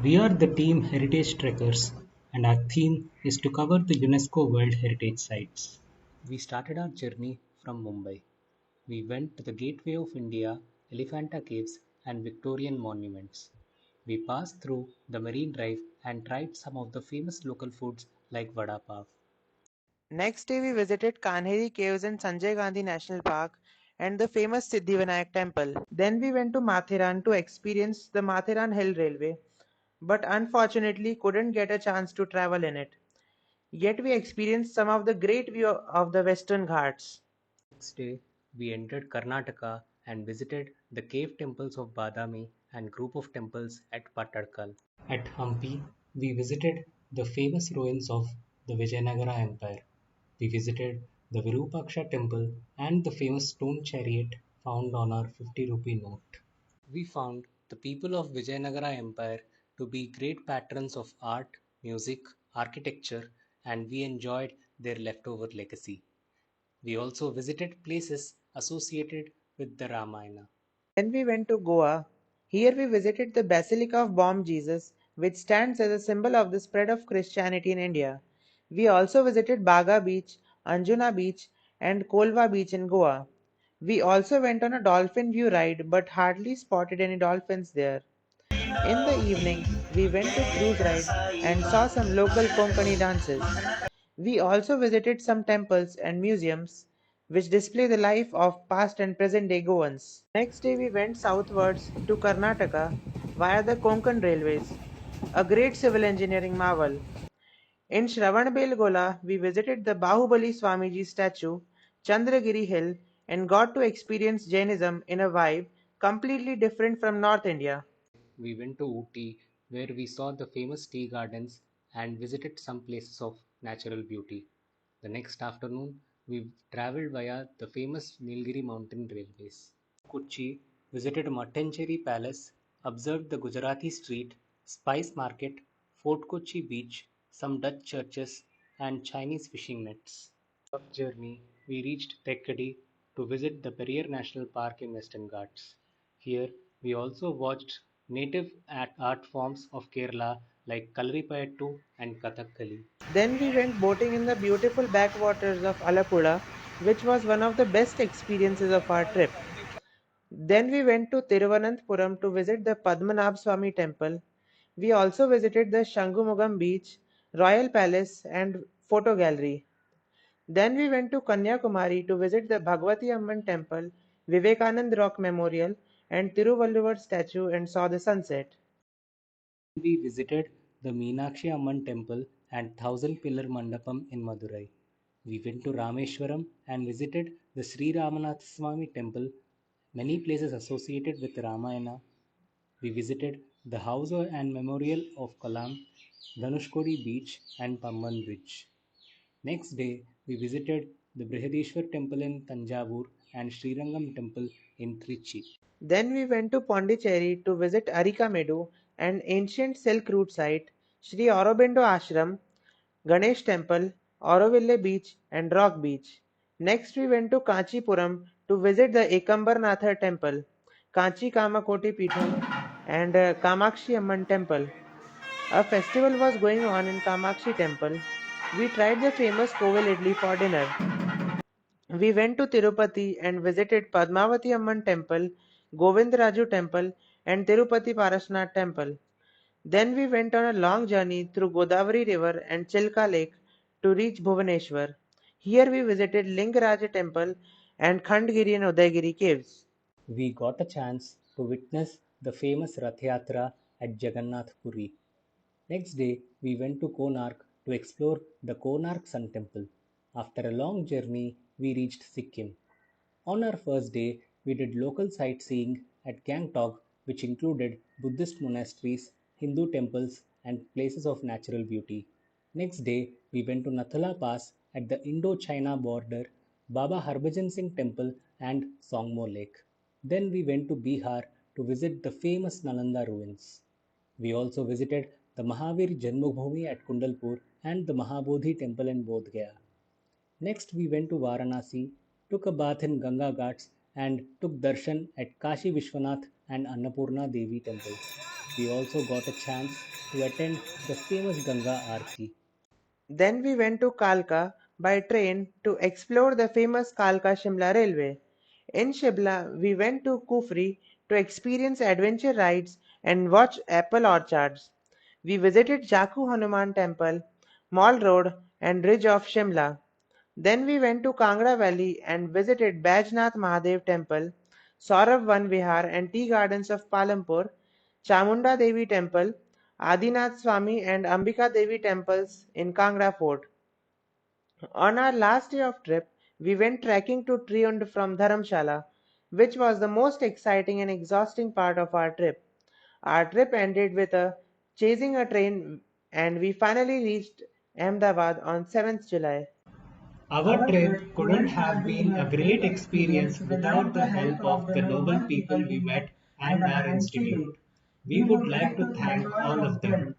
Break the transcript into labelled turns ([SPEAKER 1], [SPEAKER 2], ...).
[SPEAKER 1] We are the team Heritage Trekkers, and our theme is to cover the UNESCO World Heritage Sites. We started our journey from Mumbai. We went to the Gateway of India, Elephanta Caves, and Victorian monuments. We passed through the Marine Drive and tried some of the famous local foods like vada pav.
[SPEAKER 2] Next day we visited Kanheri Caves and Sanjay Gandhi National Park and the famous Siddhivinayak temple. Then we went to Mathiran to experience the Mathiran Hill Railway, but unfortunately couldn't get a chance to travel in it. Yet we experienced some of the great view of the Western Ghats.
[SPEAKER 1] Next day, we entered Karnataka and visited the cave temples of Badami and group of temples at Pattadkal. At Hampi, we visited the famous ruins of the Vijayanagara Empire. We visited the Virupaksha temple and the famous stone chariot found on our 50 rupee note. We found the people of Vijayanagara Empire to be great patrons of art, music, architecture, and we enjoyed their leftover legacy. We also visited places associated with the Ramayana.
[SPEAKER 2] Then we went to Goa. Here we visited the Basilica of Bom Jesus, which stands as a symbol of the spread of Christianity in India. We also visited Baga Beach, Anjuna Beach, and Kolva Beach in Goa. We also went on a dolphin view ride but hardly spotted any dolphins there. In the evening, we went to cruise ride and saw some local Konkani dances. We also visited some temples and museums which display the life of past and present day Goans. Next day we went southwards to Karnataka via the Konkan railways, a great civil engineering marvel. In Shravanbelgola, we visited the Bahubali Swamiji statue, Chandragiri Hill, and got to experience Jainism in a vibe completely different from North India.
[SPEAKER 1] We went to Ooty, where we saw the famous tea gardens and visited some places of natural beauty. The next afternoon, we traveled via the famous Nilgiri mountain railways. Kochi, visited Mattancherry Palace, observed the Gujarati street, spice market, Fort Kochi beach, some Dutch churches, and Chinese fishing nets. Of journey, we reached Thekkady to visit the Periyar National Park in Western Ghats. Here, we also watched native art forms of Kerala like Kalaripayattu and Kathakali.
[SPEAKER 2] Then we went boating in the beautiful backwaters of Alapura, which was one of the best experiences of our trip. Then we went to Thiruvananthapuram to visit the Padmanabh Swami temple. We also visited the Shangumugam beach, Royal Palace, and photo gallery. Then we went to Kanyakumari to visit the Bhagwati Amman temple, Vivekanand Rock Memorial, and Tiruvalluvar statue and saw the sunset.
[SPEAKER 1] We visited the Meenakshi Amman temple and Thousand Pillar Mandapam in Madurai. We went to Rameshwaram and visited the Sri Ramanath Swami temple, many places associated with Ramayana. We visited the house and memorial of Kalam, Dhanushkodi beach and Pamban bridge. Next day, we visited the Brihadishwar temple in Tanjavur and Srirangam temple in Trichy.
[SPEAKER 2] Then we went to Pondicherry to visit Arikamedu, an ancient Silk Route site, Sri Aurobindo Ashram, Ganesh Temple, Auroville Beach, and Rock Beach. Next, we went to Kanchipuram to visit the Ekambarnatha Temple, Kanchi Kamakoti Pitham, and Kamakshi Amman Temple. A festival was going on in Kamakshi Temple. We tried the famous Koval Idli for dinner. We went to Tirupati and visited Padmavati Amman Temple, Govindaraju Temple, and Tirupati Parashnath Temple. Then we went on a long journey through Godavari River and Chilka Lake to reach Bhubaneswar. Here we visited Lingaraja Temple and Khandgiri and Udaygiri caves.
[SPEAKER 1] We got a chance to witness the famous Rath Yatra at Jagannath Puri. Next day, we went to Konark to explore the Konark Sun Temple. After a long journey, we reached Sikkim. On our first day, we did local sightseeing at Gangtok, which included Buddhist monasteries, Hindu temples, and places of natural beauty. Next day, we went to Nathala Pass at the Indo-China border, Baba Harbhajan Singh Temple, and Songmo Lake. Then we went to Bihar to visit the famous Nalanda ruins. We also visited the Mahavir Janmabhoomi at Kundalpur and the Mahabodhi temple in Bodh Gaya. Next, we went to Varanasi, took a bath in Ganga Ghats, and took darshan at Kashi Vishwanath and Annapurna Devi temples. We also got a chance to attend the famous Ganga Aarti.
[SPEAKER 2] Then we went to Kalka by train to explore the famous Kalka Shimla Railway. In Shimla, we went to Kufri to experience adventure rides and watch apple orchards. We visited Jaku Hanuman Temple, Mall Road, and Ridge of Shimla. Then we went to Kangra Valley and visited Bajnath Mahadev Temple, Saurav Van Vihar and Tea Gardens of Palampur, Chamunda Devi Temple, Adinath Swami and Ambika Devi temples in Kangra Fort. On our last day of trip, we went trekking to Triund from Dharamshala, which was the most exciting and exhausting part of our trip. Our trip ended with a chasing a train and we finally reached Ahmedabad on 7th July.
[SPEAKER 1] Our trip couldn't have been a great experience without the help of the noble people we met and our institute. We would like to thank all of them.